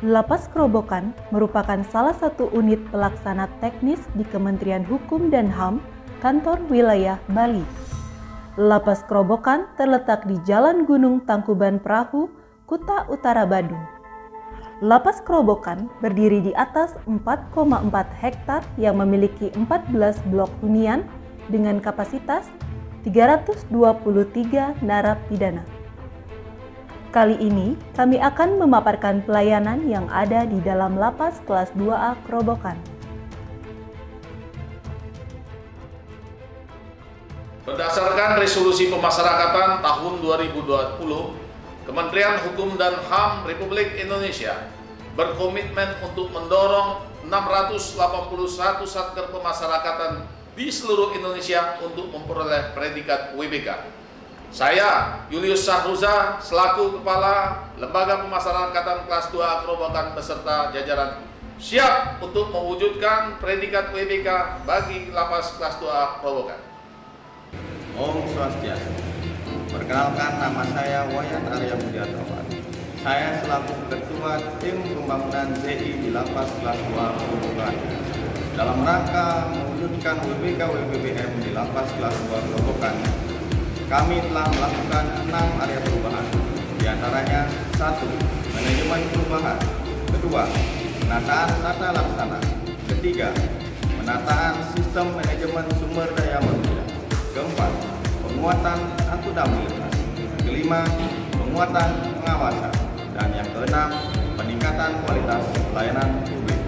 Lapas Kerobokan merupakan salah satu unit pelaksana teknis di Kementerian Hukum dan HAM, Kantor Wilayah Bali. Lapas Kerobokan terletak di Jalan Gunung Tangkuban Perahu, Kuta Utara, Badung. Lapas Kerobokan berdiri di atas 4,4 hektar yang memiliki 14 blok hunian dengan kapasitas 323 narapidana. Kali ini, kami akan memaparkan pelayanan yang ada di dalam Lapas Kelas 2A Kerobokan. Berdasarkan resolusi pemasyarakatan tahun 2020, Kementerian Hukum dan HAM Republik Indonesia berkomitmen untuk mendorong 681 satker pemasyarakatan di seluruh Indonesia untuk memperoleh predikat WBK. Saya, Julius Sahruza, selaku Kepala Lembaga Pemasyarakatan Kelas 2A Kerobokan beserta jajaran siap untuk mewujudkan predikat WBK bagi Lapas Kelas 2A Kerobokan. Om Swastiastu. Perkenalkan, nama saya Wayan Arya Budiatrawan. Saya selaku Ketua Tim Pembangunan ZI di Lapas Kelas 2A Kerobokan. Dalam rangka mewujudkan WBK WBBM di Lapas Kelas 2A Kerobokan, kami telah melakukan 6 area perubahan, diantaranya 1. Manajemen perubahan, 2. Penataan tata laksana, 3. Penataan sistem manajemen sumber daya manusia, 4. Penguatan akuntabilitas, 5. Penguatan pengawasan, dan yang ke-6. Peningkatan kualitas pelayanan publik.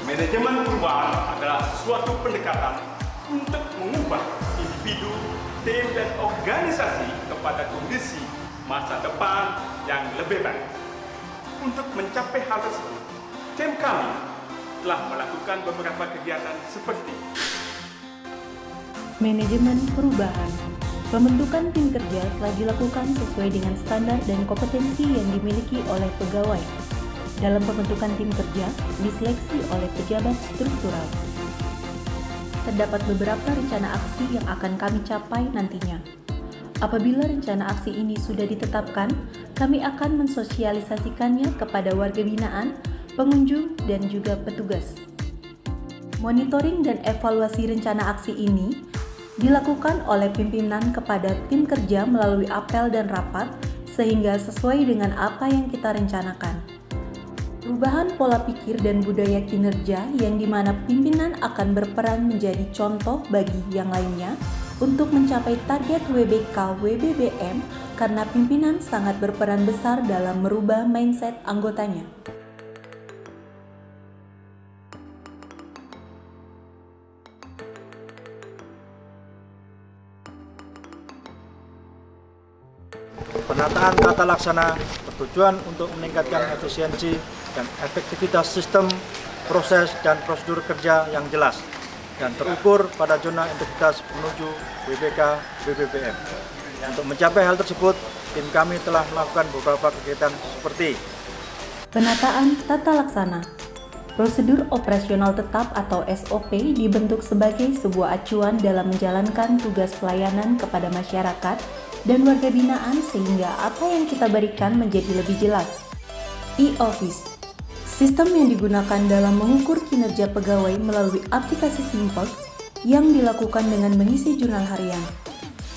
Manajemen perubahan adalah suatu pendekatan untuk mengubah individu, tim, dan organisasi kepada kondisi masa depan yang lebih baik. Untuk mencapai hal tersebut, tim kami telah melakukan beberapa kegiatan seperti Manajemen perubahan. Pembentukan tim kerja telah dilakukan sesuai dengan standar dan kompetensi yang dimiliki oleh pegawai. Dalam pembentukan tim kerja, diseleksi oleh pejabat struktural. Terdapat beberapa rencana aksi yang akan kami capai nantinya. Apabila rencana aksi ini sudah ditetapkan, kami akan mensosialisasikannya kepada warga binaan, pengunjung, dan juga petugas. Monitoring dan evaluasi rencana aksi ini dilakukan oleh pimpinan kepada tim kerja melalui apel dan rapat, sehingga sesuai dengan apa yang kita rencanakan. Perubahan pola pikir dan budaya kinerja yang dimana pimpinan akan berperan menjadi contoh bagi yang lainnya untuk mencapai target WBK WBBM karena pimpinan sangat berperan besar dalam merubah mindset anggotanya. Penataan tata laksana bertujuan untuk meningkatkan efisiensi dan efektivitas sistem, proses, dan prosedur kerja yang jelas dan terukur pada zona integritas menuju WBK WBBM. Untuk mencapai hal tersebut, tim kami telah melakukan beberapa kegiatan seperti penataan tata laksana. Prosedur operasional tetap atau SOP dibentuk sebagai sebuah acuan dalam menjalankan tugas pelayanan kepada masyarakat dan warga binaan sehingga apa yang kita berikan menjadi lebih jelas. E-Office, sistem yang digunakan dalam mengukur kinerja pegawai melalui aplikasi simple yang dilakukan dengan mengisi jurnal harian.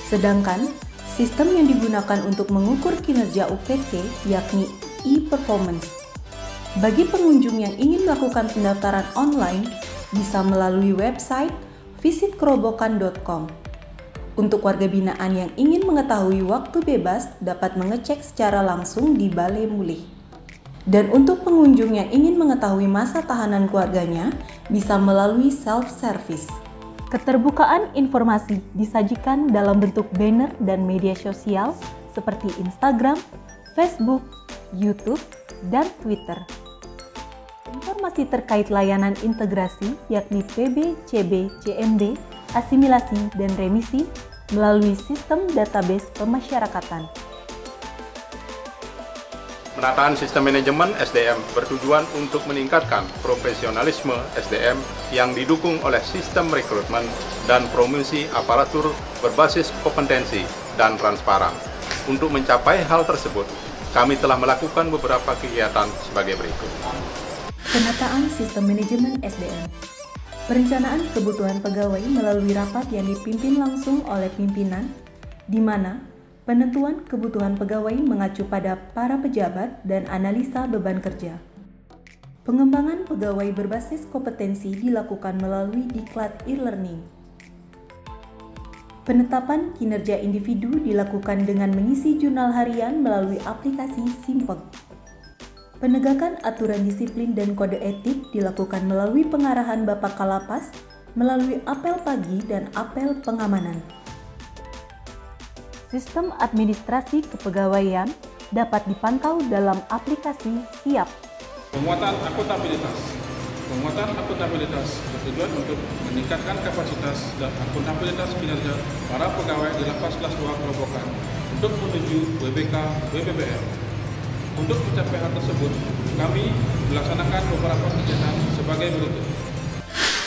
Sedangkan, sistem yang digunakan untuk mengukur kinerja UPT yakni e-performance. Bagi pengunjung yang ingin melakukan pendaftaran online, bisa melalui website visitkerobokan.com. Untuk warga binaan yang ingin mengetahui waktu bebas dapat mengecek secara langsung di Balai Mulih. Dan untuk pengunjung yang ingin mengetahui masa tahanan keluarganya bisa melalui self-service. Keterbukaan informasi disajikan dalam bentuk banner dan media sosial seperti Instagram, Facebook, YouTube, dan Twitter. Informasi terkait layanan integrasi yakni PB, CB, CMB, asimilasi, dan remisi melalui sistem database pemasyarakatan. Penataan sistem manajemen SDM bertujuan untuk meningkatkan profesionalisme SDM yang didukung oleh sistem rekrutmen dan promosi aparatur berbasis kompetensi dan transparan. Untuk mencapai hal tersebut, kami telah melakukan beberapa kegiatan sebagai berikut. Penataan sistem manajemen SDM. Perencanaan kebutuhan pegawai melalui rapat yang dipimpin langsung oleh pimpinan, di mana penentuan kebutuhan pegawai mengacu pada para pejabat dan analisa beban kerja. Pengembangan pegawai berbasis kompetensi dilakukan melalui diklat e-learning. Penetapan kinerja individu dilakukan dengan mengisi jurnal harian melalui aplikasi Simpeng. Penegakan aturan disiplin dan kode etik dilakukan melalui pengarahan Bapak Kalapas melalui apel pagi dan apel pengamanan. Sistem administrasi kepegawaian dapat dipantau dalam aplikasi Siap. Penguatan akuntabilitas. Penguatan akuntabilitas bertujuan untuk meningkatkan kapasitas dan akuntabilitas kinerja para pegawai di Lapas Kelas 2 Kerobokan untuk menuju WBK WBBM. Untuk mencapai hal tersebut, kami melaksanakan beberapa kegiatan sebagai berikut.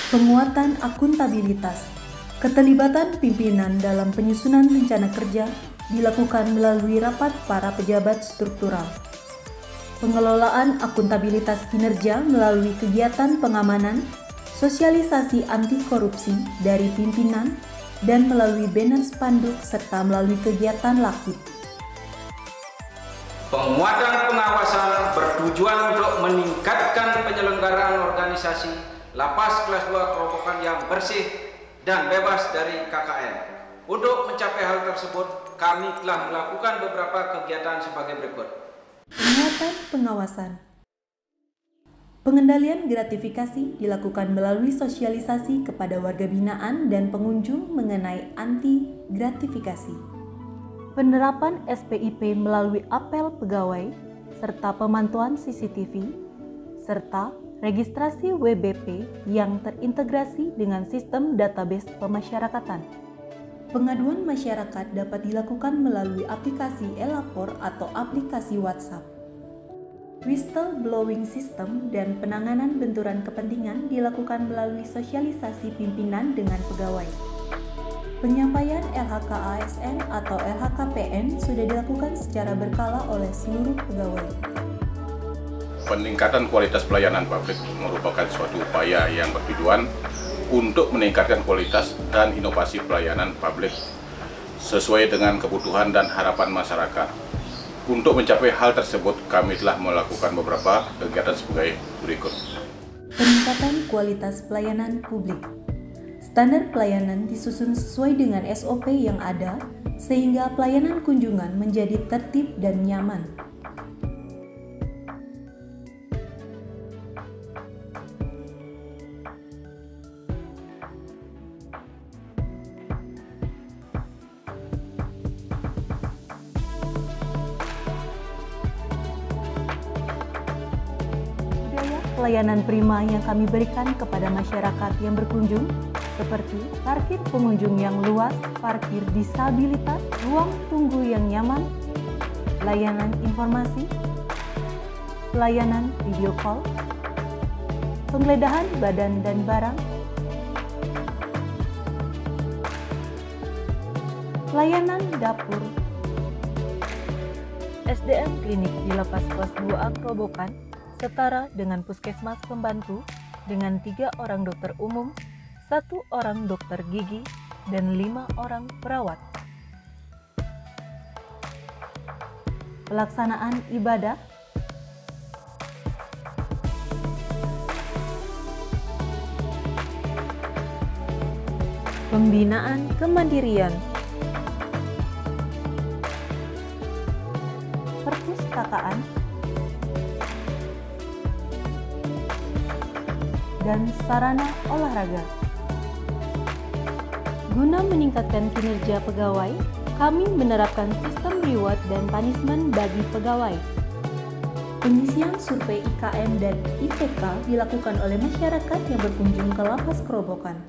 Penguatan akuntabilitas. Keterlibatan pimpinan dalam penyusunan rencana kerja dilakukan melalui rapat para pejabat struktural. Pengelolaan akuntabilitas kinerja melalui kegiatan pengamanan, sosialisasi anti korupsi dari pimpinan, dan melalui banner spanduk serta melalui kegiatan lakip. Penguatan pengawasan bertujuan untuk meningkatkan penyelenggaraan organisasi Lapas Kelas 2 Kerobokan yang bersih dan bebas dari KKN. Untuk mencapai hal tersebut, kami telah melakukan beberapa kegiatan sebagai berikut. Penguatan pengawasan. Pengendalian gratifikasi dilakukan melalui sosialisasi kepada warga binaan dan pengunjung mengenai anti gratifikasi. Penerapan SPIP melalui apel pegawai serta pemantauan CCTV serta registrasi WBP yang terintegrasi dengan sistem database pemasyarakatan. Pengaduan masyarakat dapat dilakukan melalui aplikasi e-lapor atau aplikasi WhatsApp. Whistleblowing system dan penanganan benturan kepentingan dilakukan melalui sosialisasi pimpinan dengan pegawai. Penyampaian LHK ASN atau LHKPN sudah dilakukan secara berkala oleh seluruh pegawai. Peningkatan kualitas pelayanan publik merupakan suatu upaya yang bertujuan untuk meningkatkan kualitas dan inovasi pelayanan publik sesuai dengan kebutuhan dan harapan masyarakat. Untuk mencapai hal tersebut, kami telah melakukan beberapa kegiatan sebagai berikut. Peningkatan kualitas pelayanan publik. Standar pelayanan disusun sesuai dengan SOP yang ada, sehingga pelayanan kunjungan menjadi tertib dan nyaman. Pelayanan prima yang kami berikan kepada masyarakat yang berkunjung seperti parkir pengunjung yang luas, parkir disabilitas, ruang tunggu yang nyaman, layanan informasi, pelayanan video call, penggeledahan badan dan barang, pelayanan dapur, SDM klinik di Lapas Kelas 2A Kerobokan setara dengan puskesmas pembantu dengan 3 orang dokter umum, 1 orang dokter gigi, dan 5 orang perawat. Pelaksanaan ibadah, pembinaan kemandirian, perpustakaan, dan sarana olahraga. Guna meningkatkan kinerja pegawai, kami menerapkan sistem reward dan punishment bagi pegawai. Pengisian survei IKM dan IPK dilakukan oleh masyarakat yang berkunjung ke Lapas Kerobokan.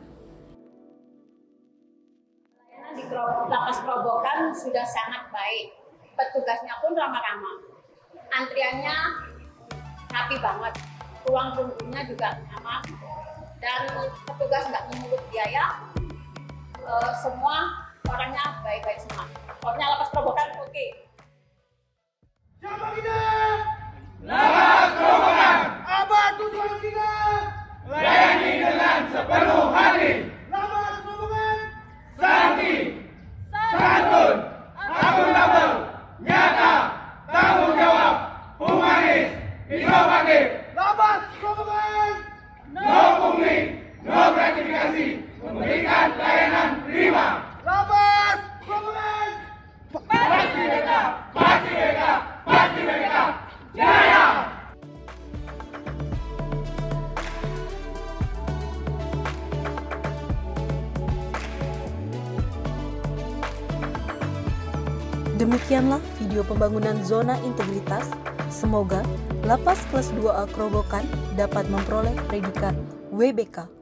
Pelayanan di Lapas Kerobokan sudah sangat baik. Petugasnya pun ramah-ramah. Antriannya rapi banget. Ruang tunggunya juga nyaman. Dan petugas nggak memungut biaya. Semua orangnya baik-baik semua. Pokoknya Lapas Kerobokan oke. Siapa kita? Lapas Kerobokan. Apa tujuan kita? Layani dengan sepenuh hati. Lapas Kerobokan. Sakti, santun, akuntabel, nyata, tanggung jawab, humanis, inovatif. Lapas Kerobokan. No pungli, no gratifikasi, memberikan layanan prima. Lapas Kerobokan. Pasti mereka, pasti mereka, pasti mereka. Jaya! Demikianlah video pembangunan zona integritas. Semoga Lapas Kelas 2A Kerobokan dapat memperoleh predikat WBK.